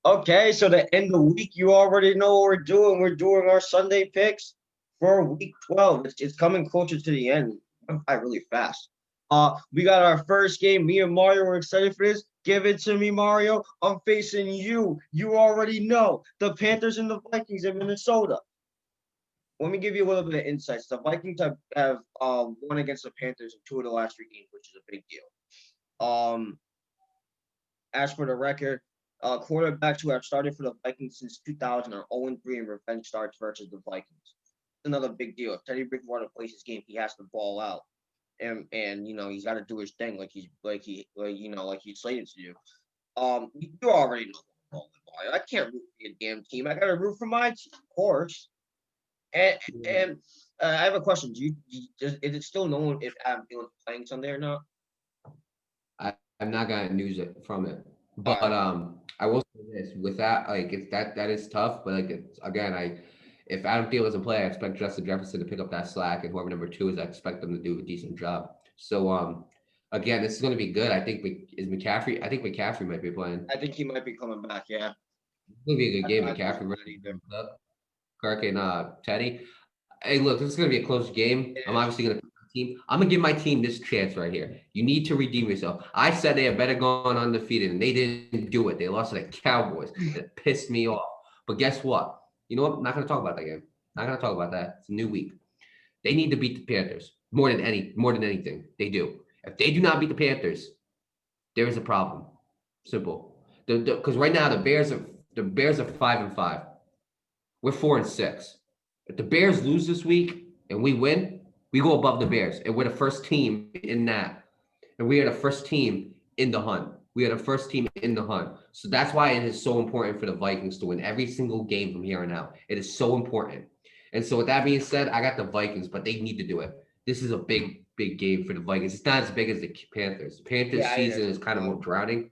Okay, so to end the week, you already know what we're doing. We're doing our Sunday picks for week 12. It's coming closer to the end. Went by really fast. We got our first game. Me and Mario are excited for this. Give it to me, Mario. I'm facing you. You already know the Panthers and the Vikings in Minnesota. Let me give you a little bit of insights. The Vikings have won against the Panthers in two of the last three games, which is a big deal. Um, as for the record, quarterbacks who have started for the Vikings since 2000 are 0-3 in revenge starts versus the Vikings. It's another big deal. If Teddy Bridgewater plays his game, he has to ball out, and he's got to do his thing like he's slated to do. You already know I can't root for your damn team. I got to root for my team, of course. And and I have a question. Is it still known if Adam Thielen's playing Sunday or not? I'm not gonna news it from it, All but right. I will say this: with that, like it's that is tough, but like it's again, if Adam Thielen doesn't play, I expect Justin Jefferson to pick up that slack, and whoever number two is, I expect them to do a decent job. So again, this is gonna be good. I think is McCaffrey. I think McCaffrey might be playing. I think he might be coming back. Yeah, It's gonna be a good game. I don't McCaffrey know that versus either. Kirk and Teddy. Hey, look, this is gonna be a close game. It I'm is. obviously gonna pick my team. I'm gonna give my team this chance right here. You need to redeem yourself. I said they had better go on undefeated, and they didn't do it. They lost to the Cowboys. It pissed me off. But guess what? You know what? I'm not gonna talk about that game. Not gonna talk about that. It's a new week. They need to beat the Panthers more than anything. They do. If they do not beat the Panthers, there is a problem. Simple. Because right now the Bears are 5-5. We're 4-6. If the Bears lose this week and we win, we go above the Bears, and we're the first team in that. And we are the first team in the hunt. We are the first team in the hunt. So that's why it is so important for the Vikings to win every single game from here on out. It is so important. And so with that being said, I got the Vikings, but they need to do it. This is a big, big game for the Vikings. It's not as big as the Panthers. The Panthers Yeah, it season is. is kind of more drowning.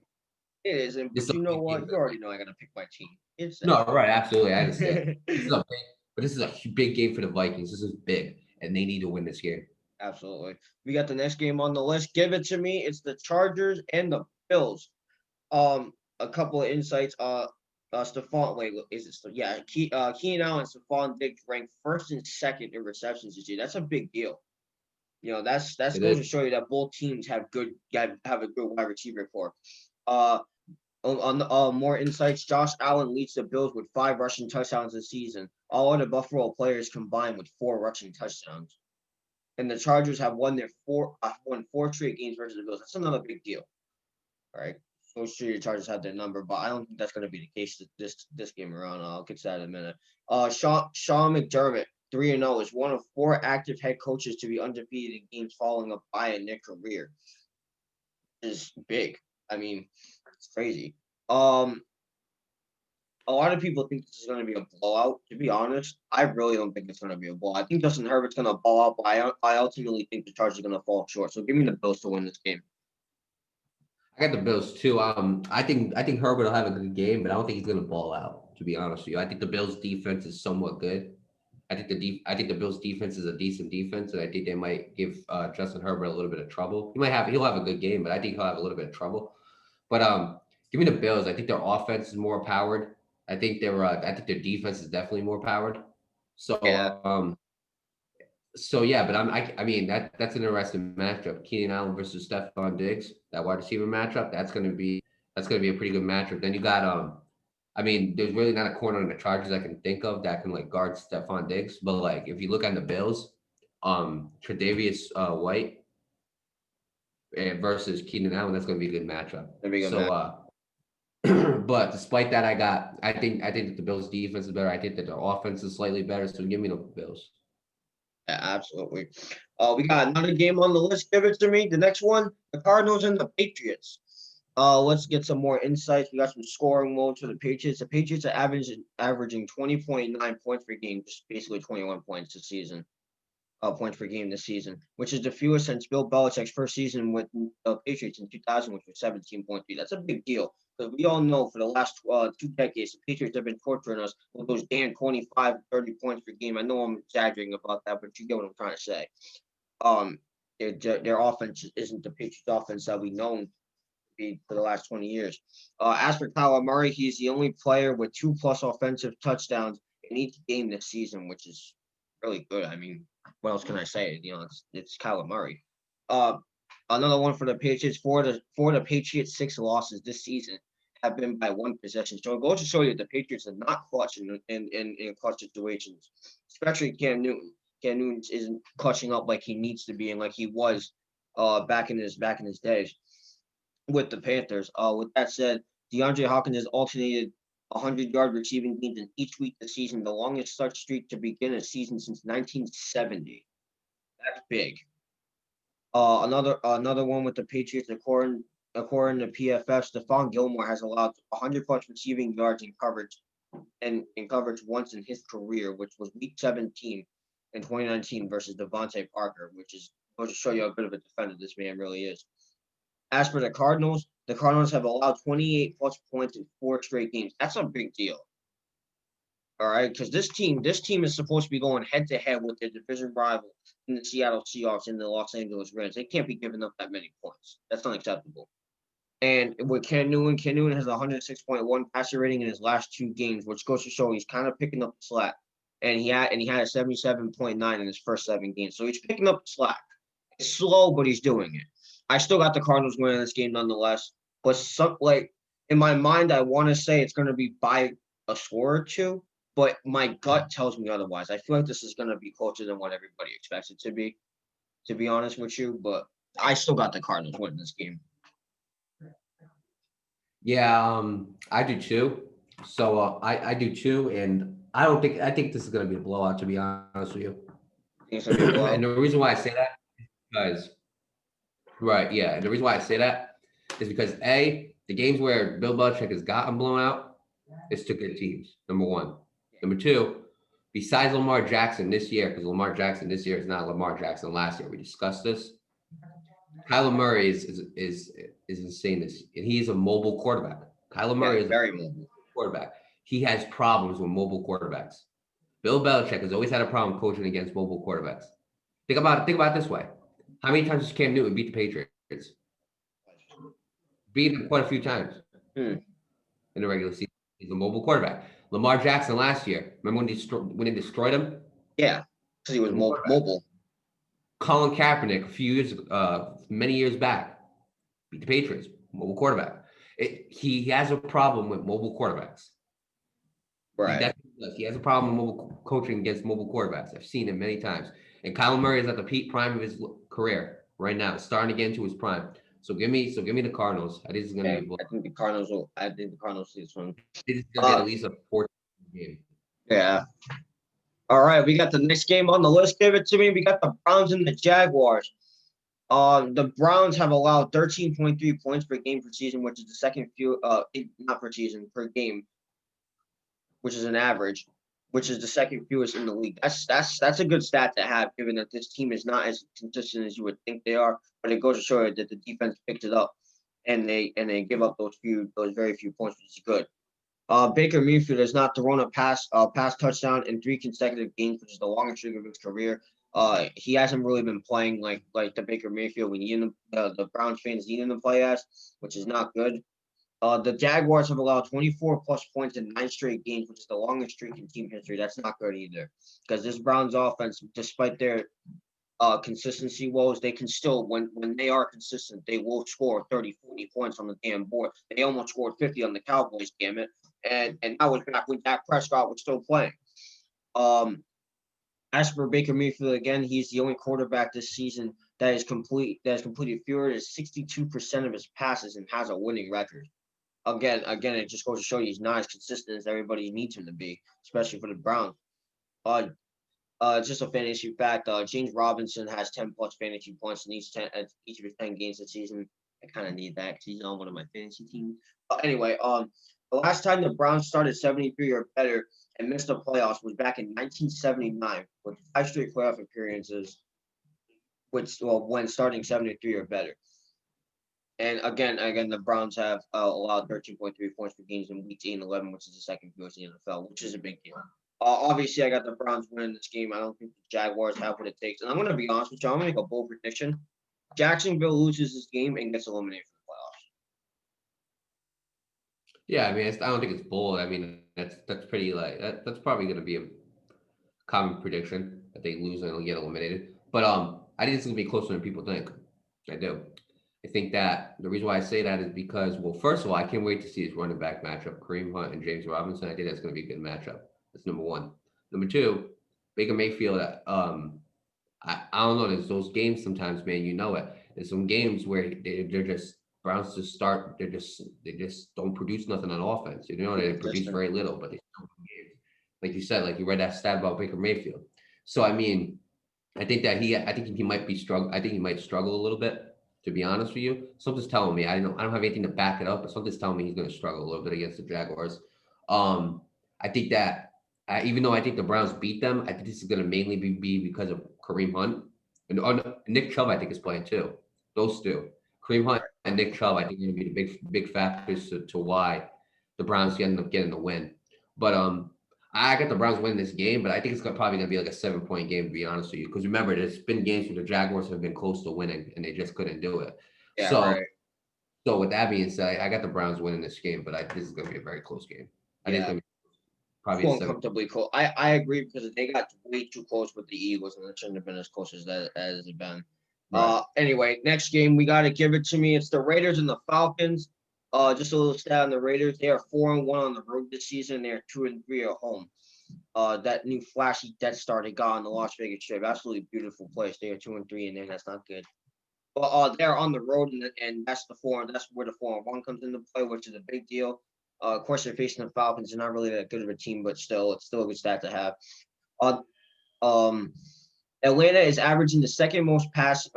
It isn't. This But is a you know big game what? for You the already know Vikings. I gotta pick my team. It's No, right, absolutely. I understand. This is that. a big, but this is a big game for the Vikings. This is big, and they need to win this game. Absolutely. We got the next game on the list. Give it to me. It's the Chargers and the Bills. A couple of insights. Stephon, wait, is it? Yeah, Keenan Allen and Stephon Diggs ranked first and second in receptions this year. That's a big deal. That's It is. goes to show you that both teams have a good wide receiver core. Uh, more insights, Josh Allen leads the Bills with 5 rushing touchdowns this season. All other Buffalo players combined with 4 rushing touchdowns. And the Chargers have won 4 straight games versus the Bills. That's another big deal, right? So sure your Chargers have their number, but I don't think that's going to be the case this game around. I'll get to that in a minute. Sean McDermott, 3-0, is one of 4 active head coaches to be undefeated in games following a bye in their career. Is big. I mean, it's crazy. Um, a lot of people think this is going to be a blowout. To be honest, I really don't think it's going to be a blowout. I think Justin Herbert's going to ball out, but I ultimately think the Chargers are going to fall short. So give me the Bills to win this game. I got the Bills too. I think Herbert will have a good game, but I don't think he's gonna ball out. To be honest with you, I think the Bills' defense is somewhat good. I think the Bills' defense is a decent defense, and I think they might give Justin Herbert a little bit of trouble. He'll have a good game, but I think he'll have a little bit of trouble. But give me the Bills. I think their offense is more powered. I think their defense is definitely more powered. So Yeah, yeah, but I mean that's an interesting matchup. Keenan Allen versus Stephon Diggs, that wide receiver matchup. That's gonna be a pretty good matchup. Then you got I mean, there's really not a corner in the Chargers I can think of that can like guard Stephon Diggs. But like if you look at the Bills, Tre'Davious White versus Keenan Allen, that's gonna be a good matchup. that'd be a good So match. but despite that, I think that the Bills defense is better. I think that their offense is slightly better. So give me the Bills. Yeah, absolutely. We got another game on the list. Give it to me. The next one, the Cardinals and the Patriots. Let's get some more insights. We got some scoring loads for the Patriots. The Patriots are averaging 20.9 points per game, just basically 21 points this season. Points per game this season, which is the fewest since Bill Belichick's first season with the Patriots in 2000, which was 17.3. That's a big deal because we all know for the last 2 decades, the Patriots have been torturing us with those damn 25, 30 points per game. I know I'm exaggerating about that, but you get what I'm trying to say. Um, their offense isn't the Patriots offense that we know be for the last 20 years. As for Kyler Murray, he's the only player with 2+ offensive touchdowns in each game this season, which is really good. I mean, what else can I say? It's Kyler Murray. Uh, Another one for the Patriots. For the Patriots, 6 losses this season have been by 1 possession. So it goes to show you the Patriots are not clutch in clutch situations, especially Cam Newton. Cam Newton isn't clutching up like he needs to be and like he was back in his days with the Panthers. With that said, DeAndre Hopkins has alternated 100-yard receiving games in each week this season, the longest such streak to begin a season since 1970. That's big. Another one with the Patriots, according to PFF, Stephon Gilmore has allowed 100+ receiving yards in coverage in coverage once in his career, which was Week 17 in 2019 versus Devontae Parker, which is going to show you a bit of a defender this man really is. As for the Cardinals have allowed 28+ points in 4 straight games. That's a big deal. All right, because this team is supposed to be going head to head with their division rival in the Seattle Seahawks and the Los Angeles Rams. They can't be giving up that many points. That's unacceptable. And with Cam Newton has 106.1 passer rating in his last 2 games, which goes to show he's kind of picking up the slack. And he had a 77.9 in his first 7 games. So he's picking up the slack. It's slow, but he's doing it. I still got the Cardinals winning this game nonetheless. But in my mind, I want to say it's going to be by a score or 2. But my gut tells me otherwise. I feel like this is going to be closer than what everybody expects it to be honest with you. But I still got the Cardinals winning this game. Yeah, I do too. So I do too, and I think this is going to be a blowout, to be honest with you. Think it's gonna be a blowout? And the reason why I say that is because, right, yeah, and the reason why I say that is because the games where Bill Belichick has gotten blown out, it's to good teams. Number one. Number two, besides Lamar Jackson this year, because Lamar Jackson this year is not Lamar Jackson last year. We discussed this. Kyler Murray is insane this, and he's a mobile quarterback. Kyler Murray is very mobile quarterback. He has problems with mobile quarterbacks. Bill Belichick has always had a problem coaching against mobile quarterbacks. Think about it this way. How many times has Cam Newton beat the Patriots? Beat them quite a few times in the regular season. He's a mobile quarterback. Lamar Jackson last year, remember when they destroyed him? Yeah, because he was mobile. Colin Kaepernick, many years back, beat the Patriots, mobile quarterback. He has a problem with mobile quarterbacks. Right. He has a problem with mobile coaching against mobile quarterbacks. I've seen it many times. And Kyler Murray is at the peak prime of his career right now, starting to get into his prime. So give me the Cardinals. I think it's going to be. I think the Cardinals see this one. It's going to be at least a 14 game. Yeah. All right, we got the next game on the list. Give it to me. We got the Browns and the Jaguars. The Browns have allowed 13.3 points per game per season, which is the second few. Not per season, per game, which is an average, which is the second fewest in the league. That's a good stat to have, given that this team is not as consistent as you would think they are. But it goes to show you that the defense picked it up, and they give up those very few points, which is good. Baker Mayfield has not thrown a pass touchdown in 3 consecutive games, which is the longest streak of his career. He hasn't really been playing like the Baker Mayfield the Browns fans need him to play as, which is not good. The Jaguars have allowed 24+ points in 9 straight games, which is the longest streak in team history. That's not good either, because this Browns offense, despite their consistency woes, they can still, when they are consistent, they will score 30, 40 points on the damn board. They almost scored 50 on the Cowboys, damn it. And that was back when Dak Prescott was still playing. As for Baker Mayfield, again, he's the only quarterback this season that has completed fewer than 62% of his passes and has a winning record. Again, it just goes to show you he's not as consistent as everybody needs him to be, especially for the Browns. Just a fantasy fact, James Robinson has 10+ fantasy points in each of his 10 games this season. I kind of need that because he's on one of my fantasy teams. Anyway, the last time the Browns started 73 or better and missed the playoffs was back in 1979 with 5 straight playoff appearances, when starting 73 or better. And again, the Browns have allowed 13.3 points per games in weeks 8 and 11, which is the second fewest in the NFL, which is a big deal. Obviously, I got the Browns winning this game. I don't think the Jaguars have what it takes. And I'm going to be honest with you. I'm going to make a bold prediction. Jacksonville loses this game and gets eliminated from the playoffs. Yeah, I mean, I don't think it's bold. I mean, that's pretty like that's probably going to be a common prediction that they lose and get eliminated. But I think it's going to be closer than people think. I do. I think that the reason why I say that is because, well, first of all, I can't wait to see his running back matchup, Kareem Hunt and James Robinson. I think that's going to be a good matchup. That's number one. Number two, Baker Mayfield. I don't know. There's those games sometimes, man. You know it. There's some games where they're just Browns just start. They just don't produce nothing on offense. You know, they produce Consistent. very little, but they still win games. Like you said, like you read that stat about Baker Mayfield. So I mean, I think he might be struggle. I think he might struggle a little bit. To be honest with you, something's telling me. I don't have anything to back it up, but something's telling me he's going to struggle a little bit against the Jaguars. Um, I think that even though I think the Browns beat them, I think this is going to mainly be because of Kareem Hunt and Nick Chubb. I think is playing too. Those two, Kareem Hunt and Nick Chubb, I think are going to be the big factors to why the Browns end up getting the win. But I got the Browns winning this game, but I think it's probably going to be like a 7 point game, to be honest with you. Because remember, there's been games where the Jaguars have been close to winning and they just couldn't do it. Yeah, So, right. so with that being said, I got the Browns winning this game, but this is going to be a very close game. I think it's Yeah, going to be probably too a seven. uncomfortably close. I agree because they got way too close with the Eagles, and it shouldn't have been as close as it been. Right. Anyway, next game we got to give it to me. It's the Raiders and the Falcons. Just a little stat on the Raiders. They are 4-1 on the road this season. They're 2-3 at home. That new flashy Death Star they got on the Las Vegas Strip, absolutely beautiful place. They are 2-3, and then that's not good. But they're on the road, and that's the four. That's where the 4-1 comes into play, which is a big deal. Of course, they're facing the Falcons. They're not really that good of a team, but still, it's still a good stat to have. Uh, um, Atlanta is averaging the second most pass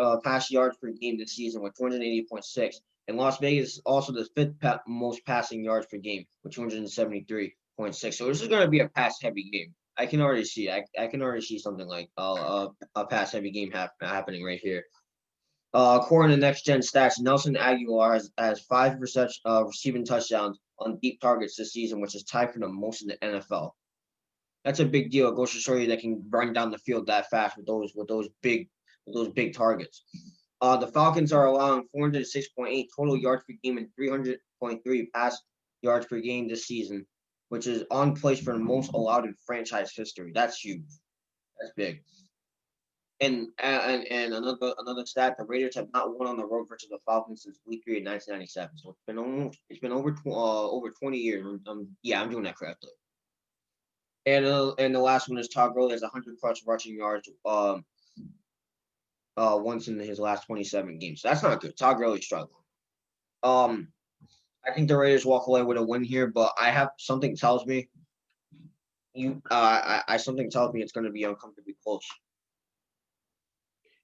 yards per game this season with 280.6, and Las Vegas is also the fifth most passing yards per game with 273.6. So this is going to be a pass heavy game. I can already see. I can already see something like a pass heavy game happening right here. According to Next Gen Stats, Nelson Aguilar has five receiving touchdowns on deep targets this season, which is tied for the most in the NFL. That's a big deal. It goes to show you they can run down the field that fast with those big targets. The Falcons are allowing 406.8 total yards per game and 300.3 pass yards per game this season, which is on place for the most allowed in franchise history. That's huge. That's big. And another stat: the Raiders have not won on the road versus the Falcons since Week 3 of 1997. So it's been over 20 years. Yeah, I'm doing that correctly. And the last one is Todd Gurley has 100 plus rushing yards once in his last 27 games. So that's not good. Todd Gurley's struggling. Um, I think the Raiders walk away with a win here, but I have something tells me something tells me it's going to be uncomfortably close.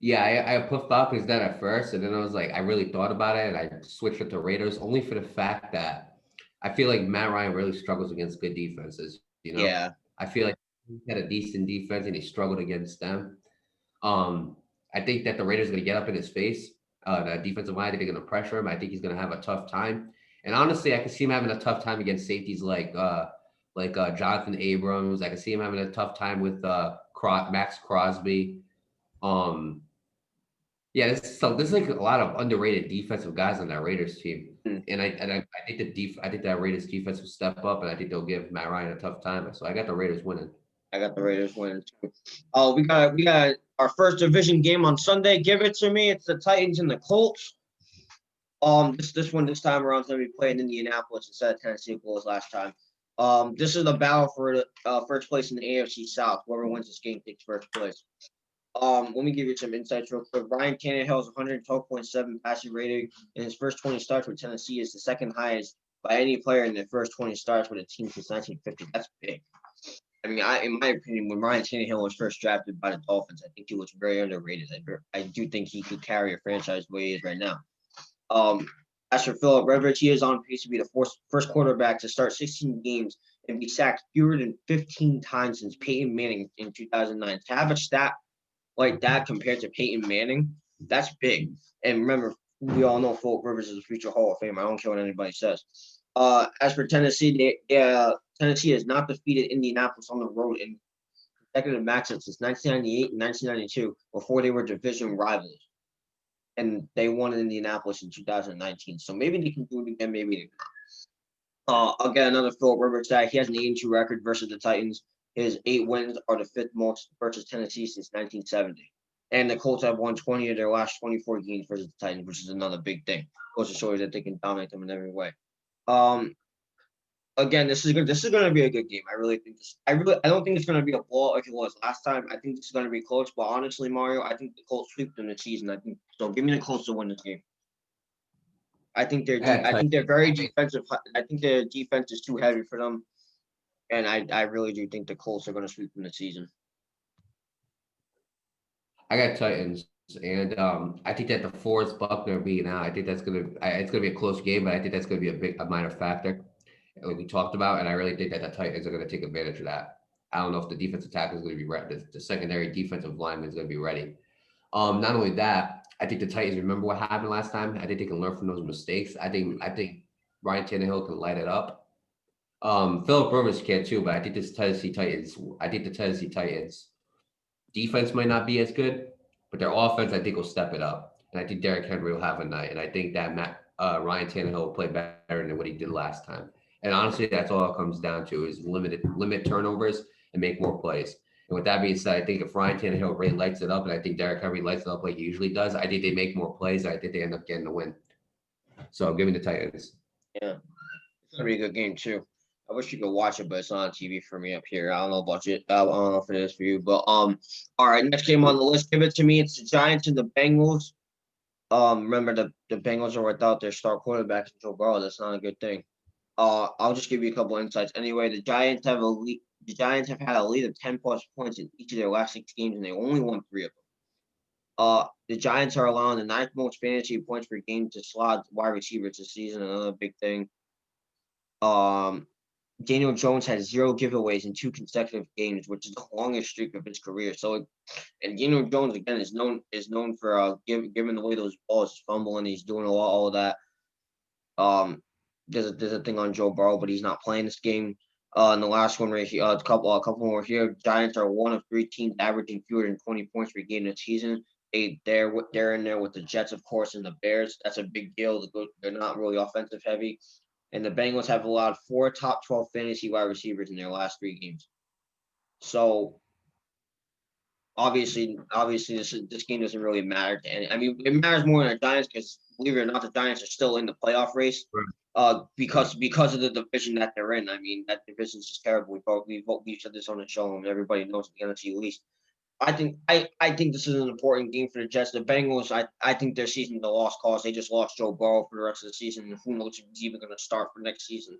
Yeah, I put Falcons down at first, and then I was like, I really thought about it, and I switched it to Raiders only for the fact that I feel like Matt Ryan really struggles against good defenses. Yeah, I feel like he had a decent defense, and he struggled against them. Um, I think that the Raiders are going to get up in his face. The defensive line, I think they're going to pressure him. I think he's going to have a tough time. And honestly, I can see him having a tough time against safeties like Jonathan Abrams. I can see him having a tough time with Max Crosby. Um, yeah, there's like a lot of underrated defensive guys on that Raiders team, mm, and I think I think that Raiders defense will step up, and I think they'll give Matt Ryan a tough time. So I got the Raiders winning. I got the Raiders winning too. Oh, we got our first division game on Sunday. Give it to me. It's the Titans and the Colts. This time around is gonna be played in Indianapolis instead of Tennessee, it was last time. This is the battle for the first place in the AFC South. Whoever wins this game takes first place. Let me give you some insights real quick. Ryan Tannehill's 112.7 passing rating in his first 20 starts with Tennessee is the second highest by any player in the first 20 starts with a team since 1950. That's big. I mean, in my opinion, when Ryan Tannehill was first drafted by the Dolphins, I think he was very underrated. I do think he could carry a franchise the way he is right now. Um, as for Philip Rivers, he is on pace to be the first quarterback to start 16 games and be sacked fewer than 15 times since Peyton Manning in 2009. To have a stat like that compared to Peyton Manning, that's big. And remember, we all know Philip Rivers is a future Hall of Fame. I don't care what anybody says. As for Tennessee, Tennessee has not defeated Indianapolis on the road in consecutive matchups since 1998 and 1992, before they were division rivals. And they won in Indianapolis in 2019. So maybe they can do it again, maybe they Again, another Philip Rivers stat. He has an 8-2 record versus the Titans. His 8 wins are the 5th most versus Tennessee since 1970. And the Colts have won 20 of their last 24 games versus the Titans, which is another big thing. Goes to show you that they can dominate them in every way. Again, this is good. This is going to be a good game. I really think this. I don't think it's going to be a blowout like it was last time. I think this is going to be close. But honestly, Mario, I think the Colts sweep them this season. I think so. Give me the Colts to win this game. I think I think they're very defensive. I think their defense is too heavy for them, and I really do think the Colts are going to sweep them this season. I got Titans, and I think that the Forrest Buckner being out, I think that's it's gonna be a close game, but I think that's gonna be a minor factor, like we talked about, and I really think that the Titans are gonna take advantage of that. I don't know if the defensive tackle is gonna be ready, the secondary defensive lineman is gonna be ready. Not only that, I think the Titans remember what happened last time. I think they can learn from those mistakes. I think Ryan Tannehill can light it up. Philip Rivers can too, but I think the Tennessee Titans defense might not be as good, but their offense, I think, will step it up. And I think Derrick Henry will have a night. And I think that Ryan Tannehill will play better than what he did last time. And honestly, that's all it comes down to is limit turnovers and make more plays. And with that being said, I think if Ryan Tannehill really lights it up, and I think Derrick Henry lights it up like he usually does, I think they make more plays. And I think they end up getting the win. So I'm giving the Titans. Yeah, it's gonna be a good game too. I wish you could watch it, but it's not on TV for me up here. I don't know about it. I don't know if it is for you, but all right. Next game on the list, give it to me. It's the Giants and the Bengals. Remember the Bengals are without their star quarterback, Joe Burrow. That's not a good thing. I'll just give you a couple insights. Anyway, the Giants have had a lead of 10 plus points in each of their last 6 games, and they only won 3 of them. The Giants are allowing the 9th most fantasy points per game to slot wide receivers this season. Another big thing. Daniel Jones has 0 giveaways in 2 consecutive games, which is the longest streak of his career. So, and Daniel Jones again is known for giving away those balls, fumbling. He's doing all of that. There's a thing on Joe Burrow, but he's not playing this game. In the last one right here, a couple more here. Giants are one of 3 teams averaging fewer than 20 points per game this season. They're in there with the Jets, of course, and the Bears. That's a big deal. They're not really offensive heavy. And the Bengals have allowed 4 top 12 fantasy wide receivers in their last 3 games. So obviously, this game doesn't really matter to any. I mean, it matters more than the Giants because, believe it or not, the Giants are still in the playoff race. Because of the division that they're in. I mean, that division is just terrible. We've said this on the show, and everybody knows the NFC least. I think this is an important game for the Jets. The Bengals, I think their season's a lost cause. They just lost Joe Burrow for the rest of the season, and who knows if he's even going to start for next season.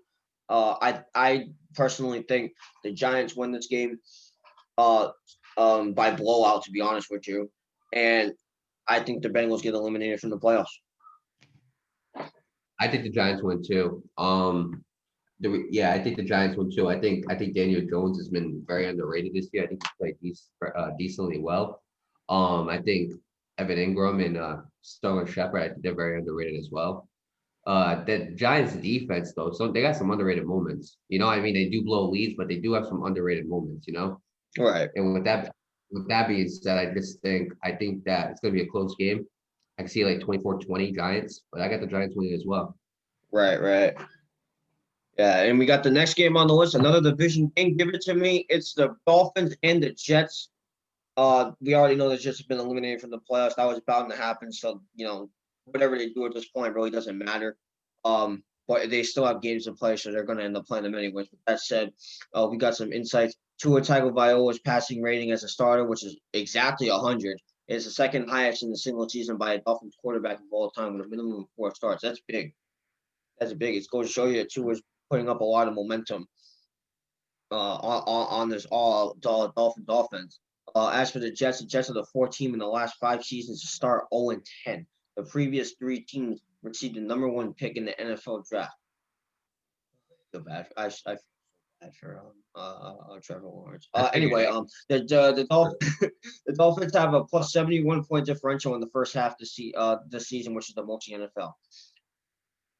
I personally think the Giants win this game by blowout, to be honest with you, and I think the Bengals get eliminated from the playoffs. I think the Giants win too. I think the Giants win too. I think Daniel Jones has been very underrated this year. I think he's played decently well. I think Evan Ingram and Sterling Shepard, I think they're very underrated as well. The Giants defense though, so they got some underrated moments. You know, I mean, they do blow leads, but they do have some underrated moments. You know, Right. and with that being said, I think that it's gonna be a close game. I can see like 24-20 Giants, but I got the Giants winning as well. Right. Yeah, and we got the next game on the list, another division game. Give it to me. It's the Dolphins and the Jets. We already know the Jets have been eliminated from the playoffs. That was bound to happen. So, whatever they do at this point really doesn't matter. But they still have games to play, so they're going to end up playing them anyways. With that said, we got some insights. Tua Tagovailoa's passing rating as a starter, which is exactly 100. It's the second highest in the single season by a Dolphins quarterback of all time with a minimum of 4 starts. That's big. It's going to show you that Tua is putting up a lot of momentum on this all Dolphins offense. As for the Jets are the 4th team in the last 5 seasons to start 0-10. The previous 3 teams received the number 1 pick in the NFL draft. I feel bad. I feel bad for Trevor Lawrence. Anyway, the Dolphins have a plus 71 point differential in the first half this season, which is the most in the NFL.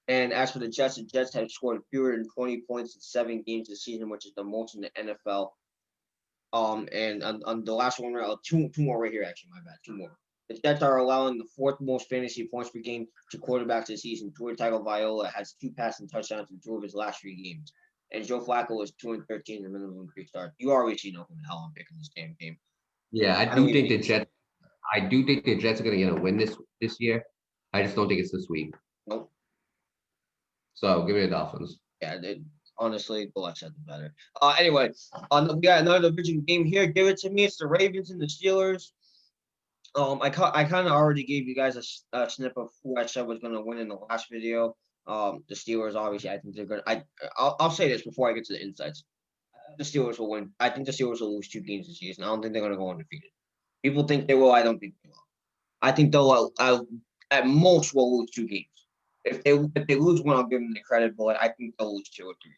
And as for the Jets have scored fewer than 20 points in 7 games this season, which is the most in the NFL. And on the last one, 2 more right here, actually, my bad, 2 more. The Jets are allowing the fourth most fantasy points per game to quarterbacks this season. Tua Tagovailoa has 2 passing touchdowns in 2 of his last 3 games. And Joe Flacco is 2-13 in the minimum 3 starts. You already know who the hell I'm picking this damn game. Yeah, I I don't do even think the need to. Jets. I do think the Jets are going to get a win this year. I just don't think it's this week. Nope. So give me the Dolphins. Yeah, honestly, the less said the better. Anyway, we got another division game here. Give it to me. It's the Ravens and the Steelers. I kind of already gave you guys a snip of who I said was going to win in the last video. The Steelers, obviously, I think they're going to. I'll say this before I get to the insights. The Steelers will win. I think the Steelers will lose 2 games this season. I don't think they're going to go undefeated. People think they will. I don't think they will. I think they'll at most will lose 2 games. If they lose one, I'll give them the credit, but I think they'll lose 2 or 3.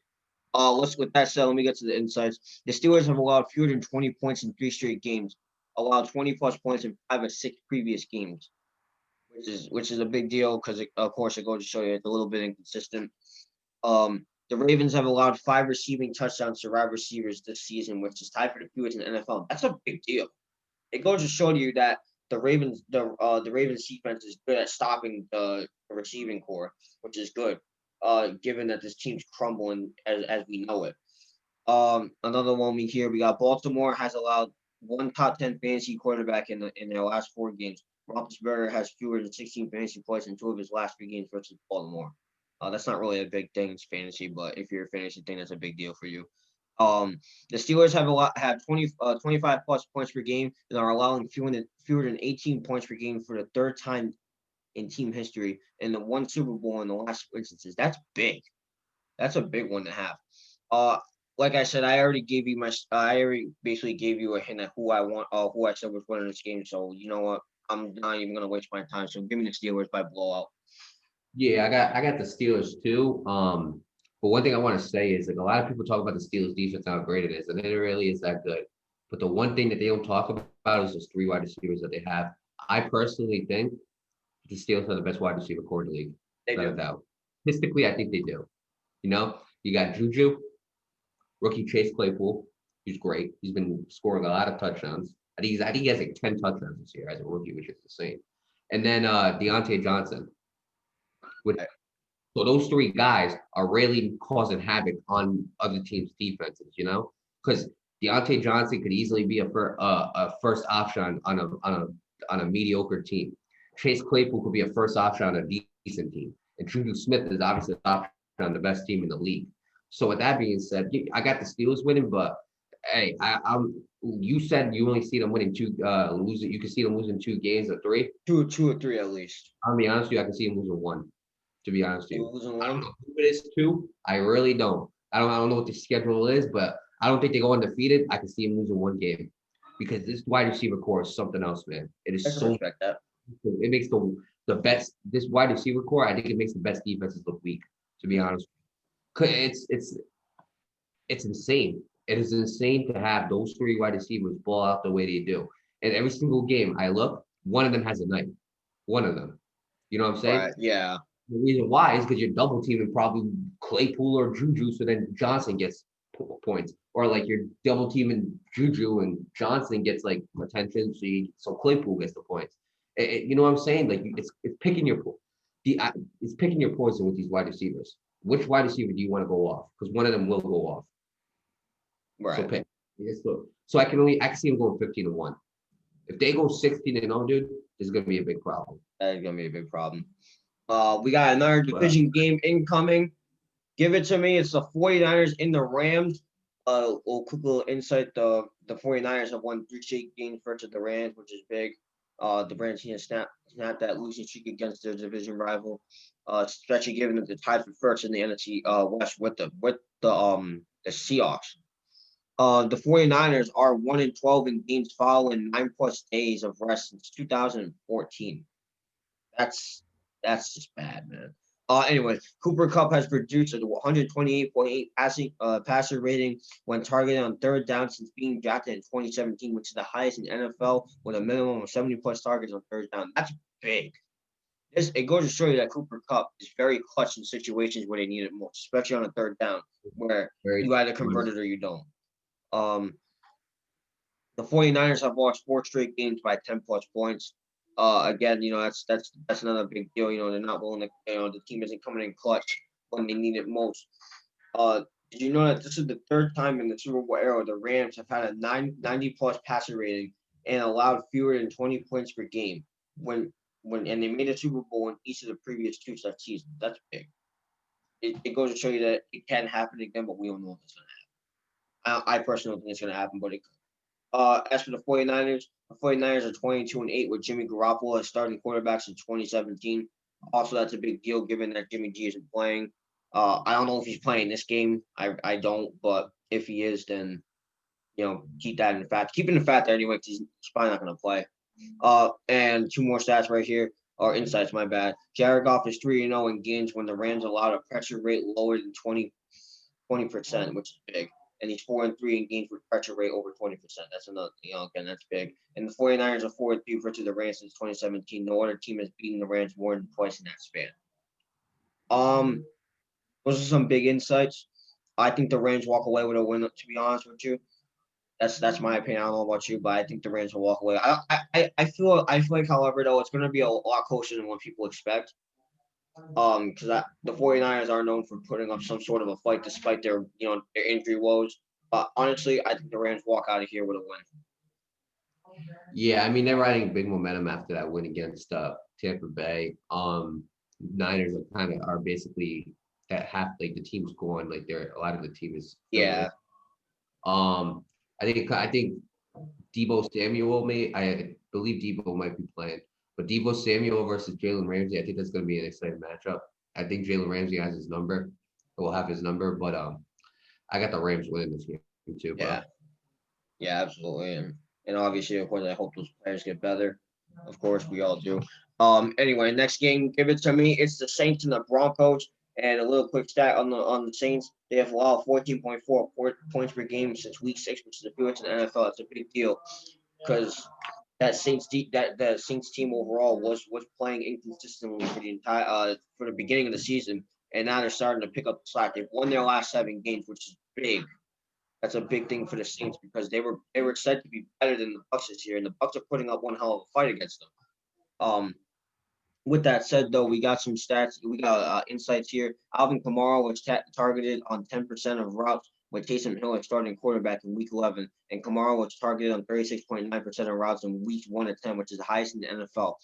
With that said, let me get to the insights. The Steelers have allowed fewer than 20 points in 3 straight games, allowed 20+ points in 5 of 6 previous games, which is a big deal because of course it goes to show you it's a little bit inconsistent. The Ravens have allowed 5 receiving touchdowns to wide receivers this season, which is tied for the fewest in the NFL. That's a big deal. It goes to show you that the Ravens defense is good at stopping the receiving core, which is good. Given that this team's crumbling as we know it. Another one we got Baltimore has allowed 1 top 10 fantasy quarterback in their last 4 games. Roethlisberger has fewer than 16 fantasy points in 2 of his last 3 games versus Baltimore. That's not really a big thing in fantasy, but if you're a fantasy thing, that's a big deal for you. The Steelers have 25+ points per game and are allowing fewer than 18 points per game for the 3rd time in team history and the 1 Super Bowl in the last instances. That's big. That's a big one to have. Like I said, I already basically gave you a hint at who I said was winning this game. So you know what? I'm not even gonna waste my time. So give me the Steelers by blowout. Yeah, I got the Steelers too. But one thing I want to say is like a lot of people talk about the Steelers defense, how great it is, and it really is that good. But the one thing that they don't talk about is those 3 wide receivers that they have. I personally think the Steelers are the best wide receiver core in the league. They Without do. a doubt. Statistically, I think they do. You know, you got Juju, rookie Chase Claypool. He's great. He's been scoring a lot of touchdowns. I think he has like 10 touchdowns this year as a rookie, which is insane. And then Deontay Johnson. So those 3 guys are really causing havoc on other teams' defenses, because Deontay Johnson could easily be a first option on a mediocre team. Chase Claypool could be a first option on a decent team, and Juju Smith is obviously an option on the best team in the league. So with that being said, I got the Steelers winning, but hey, you said you only see them winning 2, losing. You can see them losing 2 games or 3. 2 or 3 at least. I'll be honest with you, I can see them losing 1. To be honest with you, Losing I don't 1. know who it is 2. I really don't. I don't know what the schedule is, but I don't think they go undefeated. I can see them losing 1 game because this wide receiver core is something else, man. It I is can so. respect that. It makes the best. This wide receiver core, I think it makes the best defenses look weak. To be honest, it's insane. It is insane to have those 3 wide receivers ball out the way they do. And every single game I look, one of them has a night. One of them. You know what I'm saying? Right. Yeah. The reason why is because you're double teaming probably Claypool or Juju, so then Johnson gets points, or like you're double teaming Juju and Johnson gets like attention, so Claypool gets the points. You know what I'm saying? Like it's picking your it's picking your poison with these wide receivers. Which wide receiver do you want to go off? Because one of them will go off. Right. So pick. So I can see them going 15-1. If they go 16-0, dude, this is gonna be a big problem. That is gonna be a big problem. We got another division game incoming. Give it to me. It's the 49ers in the Rams. Quick little insight. The 49ers have won 3 straight games versus the Rams, which is big. The Rams need to snap that losing streak against their division rival. Especially given that they're tied for first in the NFC West with the Seahawks. The 49ers are 1-12 in games following 9+ days of rest since 2014. That's just bad, man. Anyway, Cooper Kupp has produced a 128.8 passer rating when targeted on 3rd down since being drafted in 2017, which is the highest in NFL with a minimum of 70+ targets on 3rd down. That's big. It goes to show you that Cooper Kupp is very clutch in situations where they need it most, especially on a 3rd down where you either convert it or you don't. The 49ers have lost 4 straight games by 10+ points. Again, that's another big deal. They're not willing to. The team isn't coming in clutch when they need it most. Uh, did you know that this is the third time in the Super Bowl era the Rams have had a 90+ passer rating and allowed fewer than 20 points per game and they made a Super Bowl in each of the previous two such seasons. That's big. It goes to show you that it can happen again, but we don't know if it's gonna happen. I personally don't think it's gonna happen, but it could. As for the 49ers are 22-8 with Jimmy Garoppolo as starting quarterback since 2017. Also, that's a big deal given that Jimmy G isn't playing. I don't know if he's playing this game. I don't, but if he is, then keep that in the fact. Keep in the fact that anyway, 'cause he's probably not going to play. And two more stats right here, or insights, my bad. Jared Goff is 3-0 in games when the Rams allowed a pressure rate lower than 20%, which is big. And he's 4-3 in games with pressure rate over 20%. That's another, again, that's big. And the 49ers are 4-3 versus the Rams since 2017. No other team has beaten the Rams more than twice in that span. Those are some big insights. I think the Rams walk away with a win, to be honest with you. That's my opinion. I don't know about you, but I think the Rams will walk away. I feel like, however, though, it's going to be a lot closer than what people expect. Because the 49ers are known for putting up some sort of a fight despite their injury woes. But honestly, I think the Rams walk out of here with a win. Yeah, I mean they're riding big momentum after that win against Tampa Bay. Niners are basically at half, like the team's gone, like they're a lot of the team is Yeah. I think Debo Samuel I believe Debo might be playing, but Debo Samuel versus Jalen Ramsey, I think that's going to be an exciting matchup. I think Jalen Ramsey has his number, will have his number, but I got the Rams winning this game too, bro. Yeah, absolutely, and obviously, of course, I hope those players get better. Of course, we all do. Anyway, next game, give it to me. It's the Saints and the Broncos. And a little quick stat on the Saints: they have allowed 14.4 points per game since Week 6, which is the fewest in the NFL. It's a big deal because that Saints team overall was playing inconsistently for the beginning of the season, and now they're starting to pick up the slack. They've won their last 7 games, which is big. That's a big thing for the Saints because they were said to be better than the Bucs this year, and the Bucs are putting up one hell of a fight against them. With that said, though, we got some stats. We got insights here. Alvin Kamara was targeted on 10% of routes with Taysom Hill as starting quarterback in Week 11, and Kamara was targeted on 36.9% of routes in Weeks 1 to 10, which is the highest in the NFL.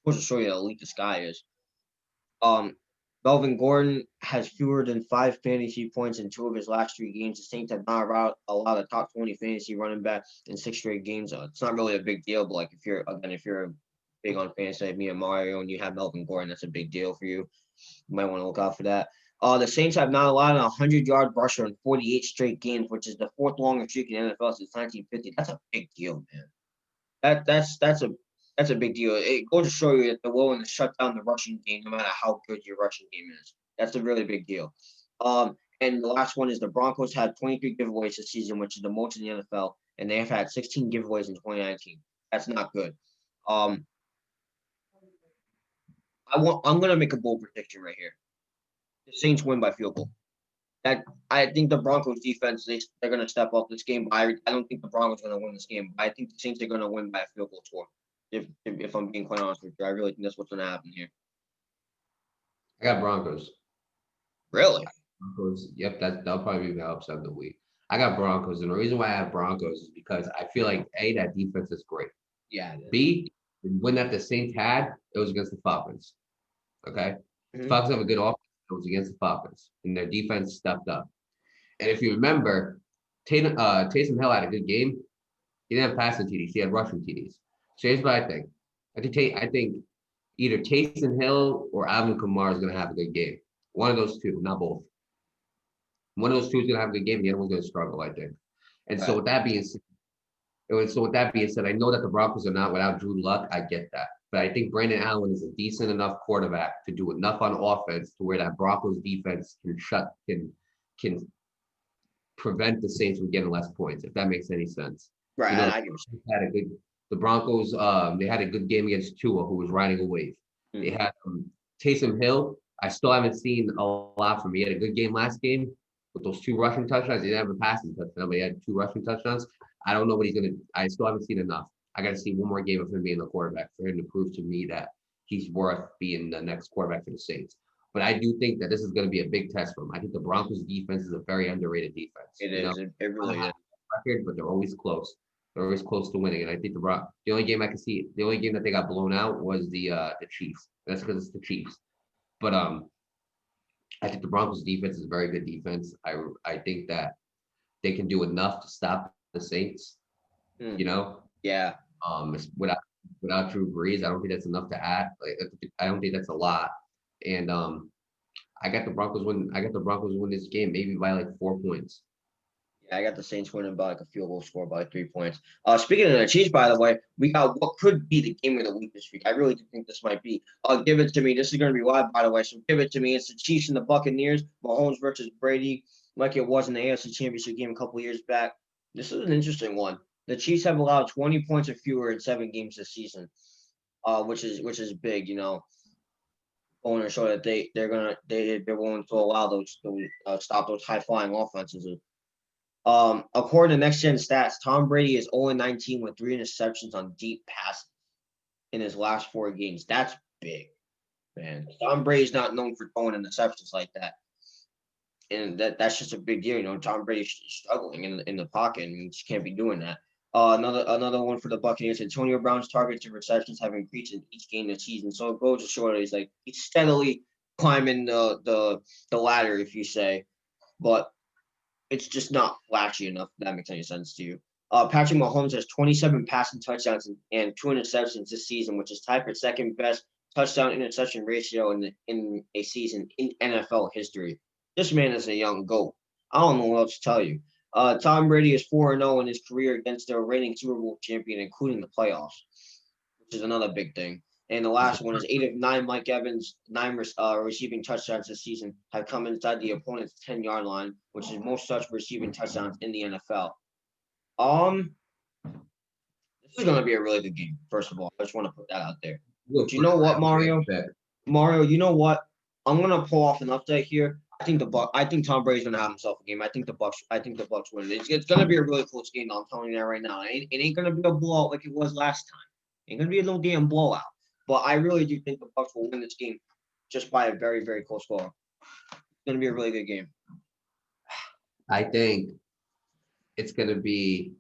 Supposed to show you how elite this guy is. Melvin Gordon has fewer than 5 fantasy points in 2 of his last 3 games. The Saints have not allowed a top 20 fantasy running back in 6 straight games. It's not really a big deal, but like if you're big on fantasy like me and Mario and you have Melvin Gordon, that's a big deal for you. You might want to look out for that. The Saints have not allowed a 100-yard rusher in 48 straight games, which is the 4th longest streak in the NFL since 1950. That's a big deal, man. That's a big deal. It goes to show you that they're willing to shut down the rushing game no matter how good your rushing game is. That's a really big deal. And the last one is the Broncos had 23 giveaways this season, which is the most in the NFL, and they have had 16 giveaways in 2019. That's not good. I'm gonna make a bold prediction right here. The Saints win by field goal. I think the Broncos defense they're gonna step up this game. I don't think the Broncos are gonna win this game. I think the Saints are gonna win by a field goal score. If I'm being quite honest with you, I really think that's what's gonna happen here. I got Broncos. Really? Broncos. Yep, that'll probably be my upset of the week. I got Broncos, and the reason why I have Broncos is because I feel like A, that defense is great. Yeah. B, when that the Saints had, it was against the Falcons. Okay, the Falcons have a good offense. It was against the Falcons, and their defense stepped up. And if you remember, Taysom Hill had a good game. He didn't have passing TDs. He had rushing TDs. So here's what I think. I think either Taysom Hill or Alvin Kamara is going to have a good game. One of those two, not both. One of those two is going to have a good game. The other one's going to struggle, I think. And so with that being said, I know that the Broncos are not without Drew Luck. I get that. But I think Brandon Allen is a decent enough quarterback to do enough on offense to where that Broncos defense can prevent the Saints from getting less points, if that makes any sense. Right. The Broncos, they had a good game against Tua, who was riding a wave. They had Taysom Hill. I still haven't seen a lot from him. He had a good game last game with those 2 rushing touchdowns. He didn't have a passing touchdown, but he had 2 rushing touchdowns. I don't know what he's going to – I still haven't seen enough. I got to see one more game of him being the quarterback for him to prove to me that he's worth being the next quarterback for the Saints. But I do think that this is going to be a big test for him. I think the Broncos defense is a very underrated defense. It You know, is. It really is. record, but they're always close. They're always close to winning. And I think the only game I can see, the only game that they got blown out was the Chiefs. That's because it's the Chiefs. But I think the Broncos defense is a very good defense. I think that they can do enough to stop the Saints. Mm, You know, yeah. without Drew Brees, I don't think that's enough to add. Like, I don't think that's a lot. And I got the Broncos win. I got the Broncos win this game, maybe by like 4 points. Yeah, I got the Saints winning by like a field goal score by like 3 points. Speaking of the Chiefs, by the way, we got what could be the game of the week this week. I really do think this might be. Give it to me. This is going to be live, by the way. So give it to me. It's the Chiefs and the Buccaneers. Mahomes versus Brady, like it was in the AFC Championship game a couple years back. This is an interesting one. The Chiefs have allowed 20 points or fewer in 7 games this season, which is big. You know, going to show that they're willing to allow those stop those high flying offenses. According to Next Gen Stats, Tom Brady is 0-19 with 3 interceptions on deep passes in his last 4 games. That's big, man. Tom Brady's not known for throwing interceptions like that, and that's just a big deal. You know, Tom Brady's struggling in the pocket, and he just can't be doing that. Another one for the Buccaneers. Antonio Brown's targets and receptions have increased in each game this season, so it goes to show that he's steadily climbing the ladder, if you say, but it's just not flashy enough, if that makes any sense to you. Patrick Mahomes has 27 passing touchdowns and 2 interceptions this season, which is tied for second best touchdown interception ratio in a season in NFL history. This man is a young GOAT. I don't know what else to tell you. Tom Brady is 4-0 in his career against the reigning Super Bowl champion, including the playoffs, which is another big thing. And the last one is 8 of 9. Mike Evans' 9 receiving touchdowns this season have come inside the opponent's 10-yard line, which is most such receiving touchdowns in the NFL. This is going to be a really good game. First of all, I just want to put that out there. But you know what, Mario? Mario, you know what? I'm going to pull off an update here. I think Tom Brady's going to have himself a game. I think the Bucks win. It's going to be a really close game. I'm telling you that right now. It ain't going to be a blowout like it was last time. It ain't going to be a little damn blowout. But I really do think the Bucks will win this game just by a very, very close score. It's going to be a really good game. I think it's going to be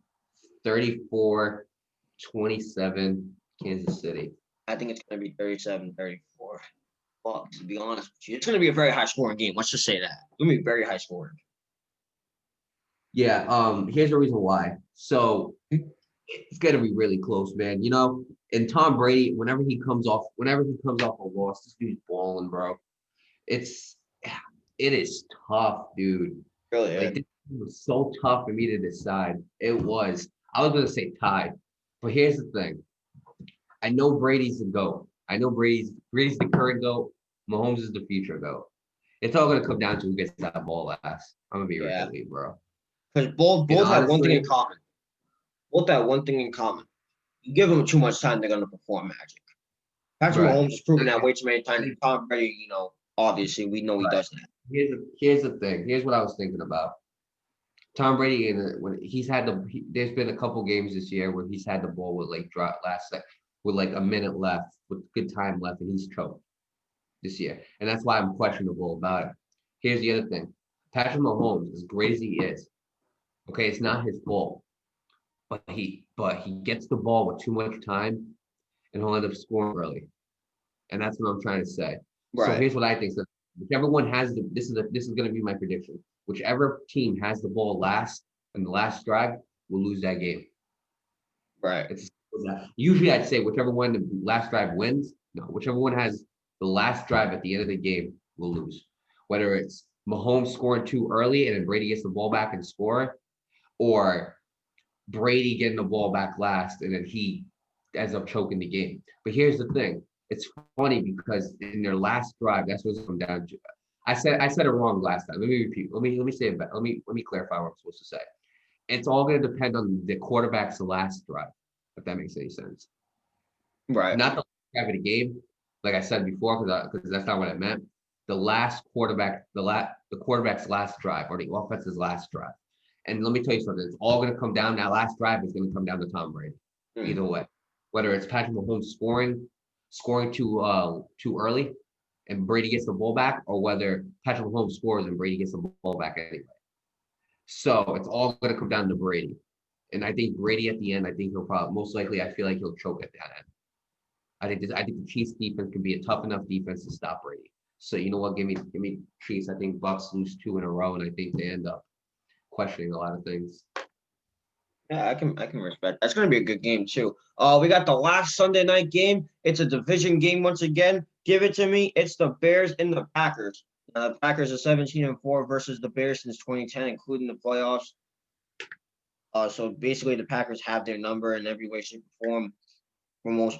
34-27 Kansas City. I think it's going to be 37-34. Well, to be honest with you, it's going to be a very high-scoring game. Let's just say that. It's going to be very high-scoring. Yeah, here's the reason why. So it's going to be really close, man. You know, and Tom Brady, whenever he comes off a loss, this dude's balling, bro. It is tough, dude. Really, like, it was so tough for me to decide. It was. I was going to say tied, but here's the thing. I know Brady's the GOAT. I know Brady's the current GOAT. Mahomes is the future GOAT. It's all going to come down to who gets that ball last. I'm going to be right with you, bro. Because both have one thing in common. Both have one thing in common. You give them too much time, they're going to perform magic. Patrick Mahomes has proven that way too many times. And Tom Brady, you know, obviously we know he does that. Here's the thing. Here's what I was thinking about. Tom Brady, there's been a couple games this year where he's had the ball with like with like a minute left, with good time left, and he's choked this year. And that's why I'm questionable about it. Here's the other thing. Patrick Mahomes, as great as he is, okay, it's not his fault. But he gets the ball with too much time, and he'll end up scoring early. And that's what I'm trying to say. Right. So here's what I think. So whichever one has this is going to be my prediction. Whichever team has the ball last in the last drive will lose that game. Right. Usually I'd say whichever one the last drive wins. No, whichever one has the last drive at the end of the game will lose. Whether it's Mahomes scoring too early and then Brady gets the ball back and score, or Brady getting the ball back last and then he ends up choking the game. But here's the thing. It's funny because in their last drive, that's what's come down to. I said it wrong last time. Let me repeat. Let me say it back. Let me clarify what I'm supposed to say. It's all going to depend on the quarterback's last drive, if that makes any sense. Right. Not the last drive of the game, like I said before, because that's not what I meant. The last quarterback, the quarterback's last drive, or the offense's last drive. And let me tell you something. It's all going to come down. That last drive is going to come down to Tom Brady. either way. Whether it's Patrick Mahomes scoring too early, and Brady gets the ball back, or whether Patrick Mahomes scores and Brady gets the ball back anyway. So it's all going to come down to Brady. And I think Brady at the end, I think he'll probably most likely, I feel like he'll choke at that end. I think the Chiefs defense can be a tough enough defense to stop Brady. So you know what? Give me Chiefs. I think Bucks lose 2 in a row, and I think they end up questioning a lot of things. Yeah, I can respect. That's gonna be a good game too. We got the last Sunday night game. It's a division game once again. Give it to me. It's the Bears and the Packers. The Packers are 17-4 versus the Bears since 2010, including the playoffs. So basically the Packers have their number in every way, shape, or form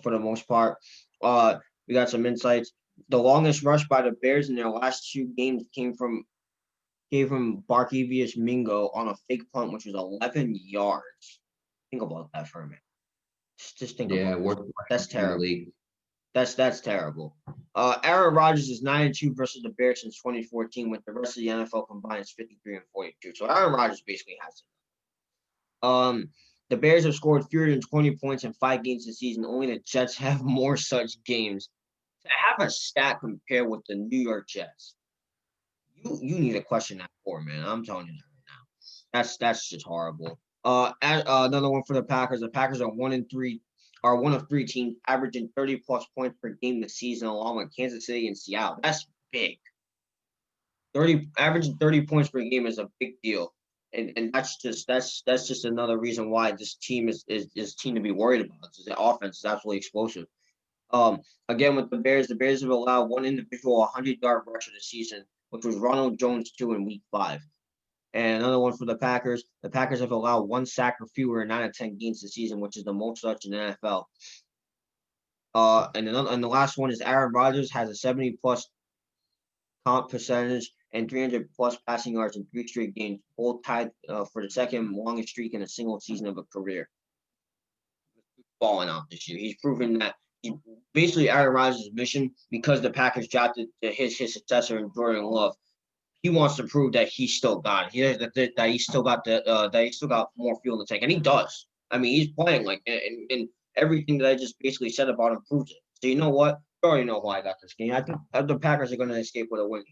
for the most part. We got some insights. The longest rush by the Bears in their last 2 games came from Barkevius Mingo on a fake punt, which was 11 yards. Think about that for a minute. Just think Yeah, about worst that. rush That's in the terrible. league. That's terrible. Aaron Rodgers is 9-2 versus the Bears since 2014, with the rest of the NFL combined is 53-42. So Aaron Rodgers basically has it. The Bears have scored fewer than 20 points in 5 games this season. Only the Jets have more such games. To have a stat compared with the New York Jets, you need to question that for, man. I'm telling you that right now. That's just horrible. Another one for the Packers. The Packers are 1-3, are one of 3 teams averaging 30 plus points per game this season, along with Kansas City and Seattle. That's big. Averaging 30 points per game is a big deal. And that's just another reason why this team is team to be worried about. The offense is absolutely explosive. Again with the Bears have allowed one individual 100-yard rusher this season, which was Ronald Jones 2 in week 5. And another one for the Packers. The Packers have allowed 1 sack or fewer in 9 of 10 games this season, which is the most such in the NFL. And the last one is Aaron Rodgers has a 70+ comp percentage and 300+ passing yards in 3 straight games, both tied for the second longest streak in a single season of a career. Balling out this year. He's proven that basically Aaron Rodgers' mission, because the Packers drafted his successor in Jordan Love. He wants to prove that he still got it. That he still got more fuel in the tank, and he does. I mean, he's playing like, and everything that I just basically said about him proves it. So you know what? You already know why I got this game. I think the Packers are going to escape with a win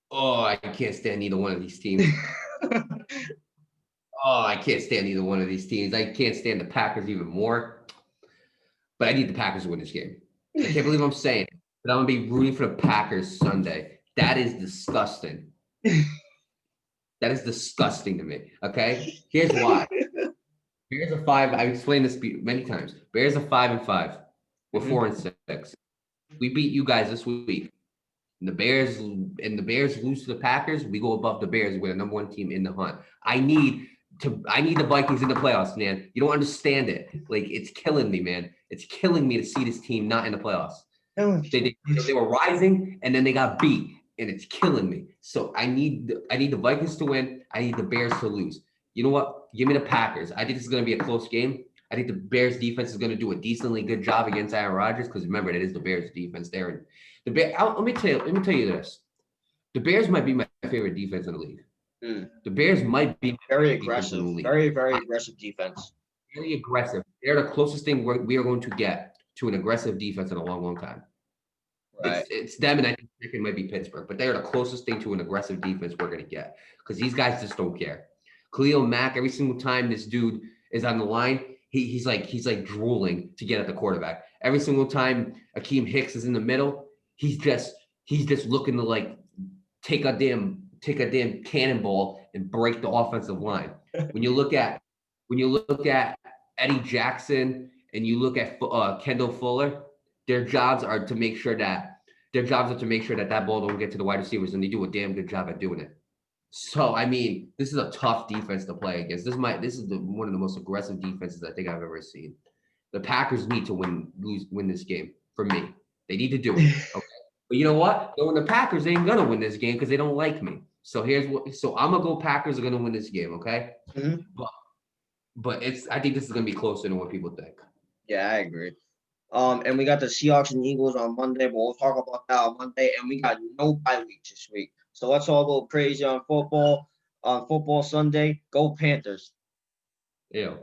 Oh, I can't stand either one of these teams. here. Oh, I can't stand either one of these teams. I can't stand the Packers even more. But I need the Packers to win this game. I can't believe I'm saying it, but I'm gonna be rooting for the Packers Sunday. That is disgusting. That is disgusting to me. Okay, here's why. Bears are 5. I've explained this many times. Bears are 5-5. We're 4-6. We beat you guys this week. And the Bears lose to the Packers. We go above the Bears. We're the #1 team in the hunt. I need the Vikings in the playoffs, man. You don't understand it. Like, it's killing me, man. It's killing me to see this team not in the playoffs. They were rising and then they got beat, and it's killing me. So I need the Vikings to win. I need the Bears to lose. You know what? Give me the Packers. I think this is going to be a close game. I think the Bears defense is going to do a decently good job against Aaron Rodgers, because remember, it is the Bears defense there. And let me tell you this: the Bears might be my favorite defense in the league. The Bears might be very aggressive, very aggressive defense. Very aggressive. They're the closest thing we are going to get to an aggressive defense in a long, long time. Right. It's them, and I think second might be Pittsburgh, but they're the closest thing to an aggressive defense we're going to get, because these guys just don't care. Khalil Mack, every single time this dude is on the line, he's like drooling to get at the quarterback. Every single time Akeem Hicks is in the middle, he's just looking to like take a damn cannonball and break the offensive line. When you look at Eddie Jackson and you look at Kendall Fuller, their jobs are to make sure that that ball don't get to the wide receivers, and they do a damn good job at doing it. So I mean, this is a tough defense to play against. This is one of the most aggressive defenses I think I've ever seen. The Packers need to win this game for me. They need to do it. Okay. But you know what? When the Packers ain't gonna win this game because they don't like me. So I'm gonna go Packers are gonna win this game, okay? Mm-hmm. But I think this is gonna be closer than what people think. Yeah, I agree. And we got the Seahawks and Eagles on Monday, but we'll talk about that on Monday. And we got no bye week this week, so let's all go crazy on football. On football Sunday, go Panthers! Ew.